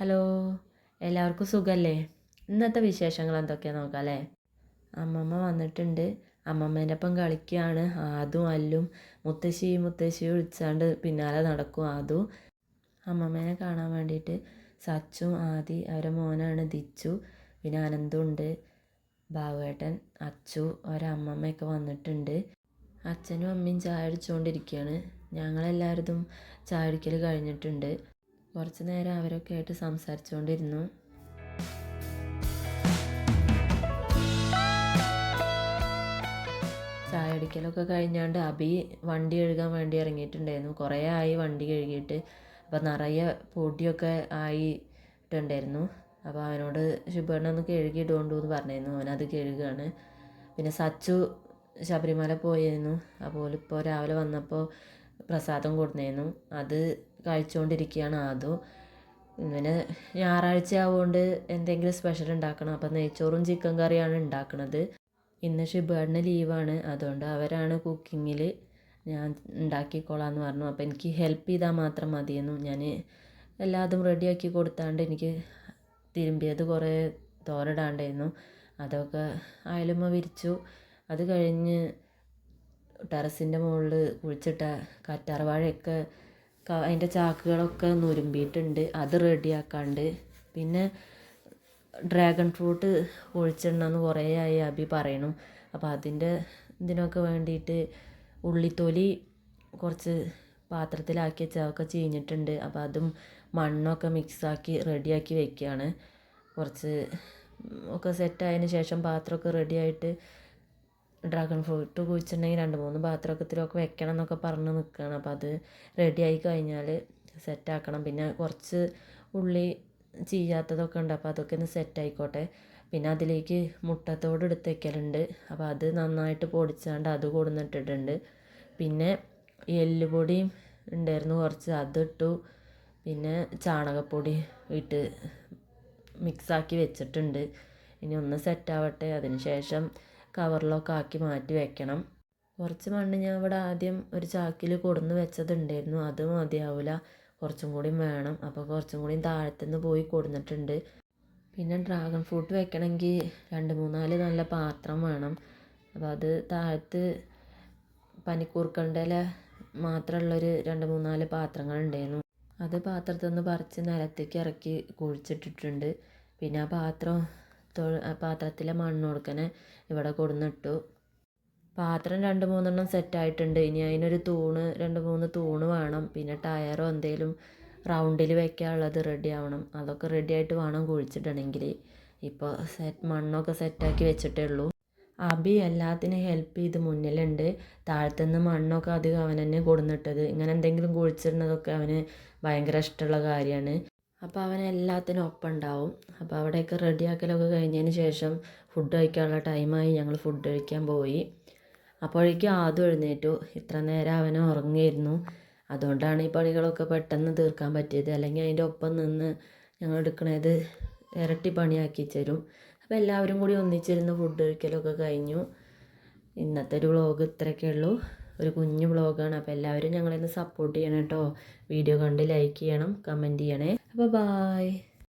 Hello, എല്ലാവർക്കും സുഖമല്ലേ? ഇന്നത്തെ വിശേഷങ്ങൾ എന്തൊക്കെയാണെന്ന് നോക്കാം അല്ലേ? അമ്മമ്മ വന്നിട്ടുണ്ട്. അമ്മമ്മേൻ്റെ ഒപ്പം കളിക്കുകയാണ്. അതും അല്ലും മുത്തശ്ശി വിളിച്ചാണ്ട് പിന്നാലെ നടക്കും. അതും അമ്മമ്മേനെ കാണാൻ വേണ്ടിയിട്ട് സച്ചും ആദി അവരെ മോനാണ് ദിച്ചു, പിന്നെ അനന്തുണ്ട്, ബാബുവേട്ടൻ, അച്ചു, ഒരമ്മമ്മയൊക്കെ വന്നിട്ടുണ്ട്. അച്ഛനും അമ്മയും ചായ അടിച്ചുകൊണ്ടിരിക്കുകയാണ്. ഞങ്ങളെല്ലാവരും ചായ അടിക്കൽ കഴിഞ്ഞിട്ടുണ്ട്. കുറച്ച് നേരം അവരൊക്കെ ആയിട്ട് സംസാരിച്ചുകൊണ്ടിരുന്നു. ചായ അടിക്കലൊക്കെ കഴിഞ്ഞാണ്ട് അബി വണ്ടി കഴുകാൻ വേണ്ടി ഇറങ്ങിയിട്ടുണ്ടായിരുന്നു. കുറേ ആയി വണ്ടി കഴുകിയിട്ട്. അപ്പോൾ നിറയെ പൊടിയൊക്കെ ആയിട്ടുണ്ടായിരുന്നു. അപ്പോൾ അവനോട് ശുഭണ്ണൊന്ന് കഴുകിയിടുകൊണ്ടു എന്ന് പറഞ്ഞിരുന്നു. അവനത് കഴുകുകയാണ്. പിന്നെ സച്ചു ശബരിമല പോയിരുന്നു. അപ്പോൾ ഇപ്പോൾ രാവിലെ വന്നപ്പോൾ പ്രസാദം കൊടുന്നിരുന്നു. അത് കഴിച്ചുകൊണ്ടിരിക്കുകയാണ് അതും. ഇങ്ങനെ ഞായറാഴ്ച ആവുകൊണ്ട് എന്തെങ്കിലും സ്പെഷ്യൽ ഉണ്ടാക്കണം. അപ്പോൾ നെയ്ച്ചോറും ചിക്കൻ കറിയാണ് ഉണ്ടാക്കുന്നത്. ഇന്ന് ഷിബുവേട്ടന് ലീവാണ്, അതുകൊണ്ട് അവരാണ് കുക്കിങ്ങിൽ. ഞാൻ ഉണ്ടാക്കിക്കോളാമെന്ന് പറഞ്ഞു. അപ്പോൾ എനിക്ക് ഹെൽപ്പ് ചെയ്താൽ മാത്രം മതിയെന്നു. ഞാൻ എല്ലാതും റെഡിയാക്കി കൊടുത്താണ്ട് എനിക്ക് തിരുമ്പിയത് കുറേ തോരടാണ്ടായിരുന്നു. അതൊക്കെ അയലുമ്മ വിരിച്ചു. അത് കഴിഞ്ഞ് ടെറസിൻ്റെ മുകളിൽ കുഴിച്ചിട്ട കറ്റാർവാഴയൊക്കെ അതിൻ്റെ ചാക്കുകളൊക്കെ നുരുമ്പിയിട്ടുണ്ട്. അത് റെഡിയാക്കാണ്ട്. പിന്നെ ഡ്രാഗൺ ഫ്രൂട്ട് ഒഴിച്ചിടണമെന്ന് കുറേ ആയി അബി പറയണം. അപ്പോൾ ഇതിനൊക്കെ വേണ്ടിയിട്ട് ഉള്ളിത്തൊലി കുറച്ച് പാത്രത്തിലാക്കി വെച്ചതൊക്കെ ചീഞ്ഞിട്ടുണ്ട്. അപ്പോൾ അതും മണ്ണൊക്കെ മിക്സാക്കി റെഡിയാക്കി വെക്കുകയാണ്. കുറച്ച് ഒക്കെ സെറ്റായതിന് ശേഷം പാത്രമൊക്കെ റെഡിയായിട്ട് ഡ്രാഗൺ ഫ്രൂട്ട് കുഴിച്ചിട്ടുണ്ടെങ്കിൽ 2-3 പാത്രത്തിലൊക്കെ വെക്കണം എന്നൊക്കെ പറഞ്ഞ് നിൽക്കുകയാണ്. അപ്പോൾ അത് റെഡിയായി കഴിഞ്ഞാൽ സെറ്റാക്കണം. പിന്നെ കുറച്ച് ഉള്ളി ചെയ്യാത്തതൊക്കെ ഉണ്ട്. അപ്പോൾ അതൊക്കെ ഒന്ന് സെറ്റായിക്കോട്ടെ. പിന്നെ അതിലേക്ക് മുട്ടത്തോട് എടുത്ത് വയ്ക്കലുണ്ട്. അപ്പോൾ അത് നന്നായിട്ട് പൊടിച്ചാണ്ട് അത് കൊടുന്നിട്ടിട്ടുണ്ട്. പിന്നെ എല്ലുപൊടിയും ഉണ്ടായിരുന്നു കുറച്ച്, അതിട്ടു. പിന്നെ ചാണകപ്പൊടി ഇട്ട് മിക്സാക്കി വെച്ചിട്ടുണ്ട്. ഇനി ഒന്ന് സെറ്റാവട്ടെ. അതിന് ശേഷം കവറിലൊക്കെ ആക്കി മാറ്റി വെക്കണം. കുറച്ച് മണ്ണ് ഞാൻ ഇവിടെ ആദ്യം ഒരു ചാക്കിൽ കൊടുന്ന് വെച്ചതുണ്ടായിരുന്നു. അത് മതിയാവില്ല, കുറച്ചും കൂടി വേണം. അപ്പോൾ കുറച്ചും കൂടി താഴത്തുനിന്ന് പോയി കൊടുന്നിട്ടുണ്ട്. പിന്നെ ഡ്രാഗൺ ഫ്രൂട്ട് വെക്കണമെങ്കിൽ 2-3-4 നല്ല പാത്രം വേണം. അപ്പോൾ അത് താഴത്ത് പനിക്കൂർക്കൻ്റെ ഇല മാത്രമുള്ളൊരു 2-3-4 പാത്രങ്ങളുണ്ടായിരുന്നു. അത് പാത്രത്തിൽ നിന്ന് പറിച്ച് നിലത്തേക്ക് ഇറക്കി കുഴിച്ചിട്ടിട്ടുണ്ട്. പിന്നെ ആ പാത്രത്തിലെ മണ്ണ് കൊടുക്കണേ ഇവിടെ കൊടുന്നിട്ടു. പാത്രം 2-3 സെറ്റായിട്ടുണ്ട്. ഇനി അതിനൊരു 2-3 തൂണ് വേണം. പിന്നെ ടയറോ എന്തെങ്കിലും റൗണ്ടിൽ വെക്കാനുള്ളത് റെഡി ആവണം. അതൊക്കെ റെഡിയായിട്ട് വേണം കുഴിച്ചിടണമെങ്കിൽ. ഇപ്പോൾ മണ്ണൊക്കെ സെറ്റാക്കി വെച്ചിട്ടേ ഉള്ളൂ. അബി എല്ലാത്തിനും ഹെൽപ്പ് ചെയ്ത് മുന്നിലുണ്ട്. താഴത്തുനിന്ന് മണ്ണൊക്കെ അധികം അവൻ തന്നെ കൊടുന്നിട്ടത്. ഇങ്ങനെ എന്തെങ്കിലും കുഴിച്ചിടുന്നതൊക്കെ അവന് ഭയങ്കര ഇഷ്ടമുള്ള കാര്യമാണ്. അപ്പോൾ അവൻ എല്ലാത്തിനും ഒപ്പം ഉണ്ടാവും. അപ്പോൾ അവിടെയൊക്കെ റെഡിയാക്കലൊക്കെ കഴിഞ്ഞതിന് ശേഷം ഫുഡ് കഴിക്കാനുള്ള ടൈമായി. ഞങ്ങൾ ഫുഡ് കഴിക്കാൻ പോയി. അപ്പോഴേക്കും ആദ്യം എഴുന്നേറ്റു. ഇത്ര നേരം അവന് ഉറങ്ങിയിരുന്നു. അതുകൊണ്ടാണ് ഈ പണികളൊക്കെ പെട്ടെന്ന് തീർക്കാൻ പറ്റിയത്. അല്ലെങ്കിൽ അതിൻ്റെ ഒപ്പം നിന്ന് ഞങ്ങൾ എടുക്കണത് ഇരട്ടി പണിയാക്കി തരും. അപ്പോൾ എല്ലാവരും കൂടി ഒന്നിച്ചിരുന്ന് ഫുഡ് കഴിക്കലൊക്കെ കഴിഞ്ഞു. ഇന്നത്തെ ഒരു വ്ളോഗ് ഇത്രയൊക്കെ ഉള്ളൂ. ഒരു കുഞ്ഞു വ്ളോഗാണ്. അപ്പോൾ എല്ലാവരും ഞങ്ങളെ ഒന്ന് സപ്പോർട്ട് ചെയ്യണം കേട്ടോ. വീഡിയോ കണ്ട് ലൈക്ക് ചെയ്യണം, കമൻറ്റ് ചെയ്യണേ. അപ്പോൾ ബായ്.